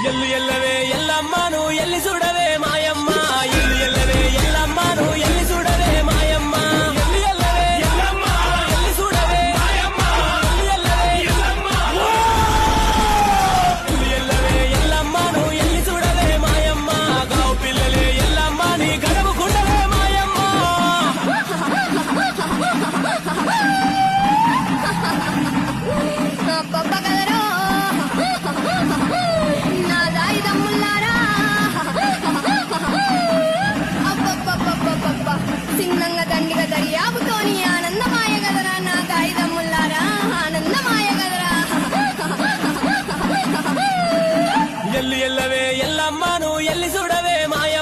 ఎల్లు ఎల్లవే ఎల్లమ్మను ఎల్లి చూడవే మాయమ్మ ఎల్లు ఎల్లవే ఎల్లమ్మను ఎల్లి చూడవే మాయమ్మ ఎల్లు ఎల్లవే ఎల్లమ్మ ఎల్లి చూడవే మాయమ్మ ఎల్లు ఎల్లవే ఎల్లమ్మ ఎల్లు ఎల్లవే ఎల్లమ్మను ఎల్లి చూడవే మాయమ్మ గావు పిల్లలే ఎల్లమ్మని గడవకుండవే మాయమ్మ చిన్నంగా దండిగా దర్యాబుతోని ఆనందమాయ గదరా నా గాయిదమ్ముల్లారా ఆనందమాయ గదరా ఎల్లు ఎల్లవే ఎల్లమ్మను ఎల్లి చూడవే మాయ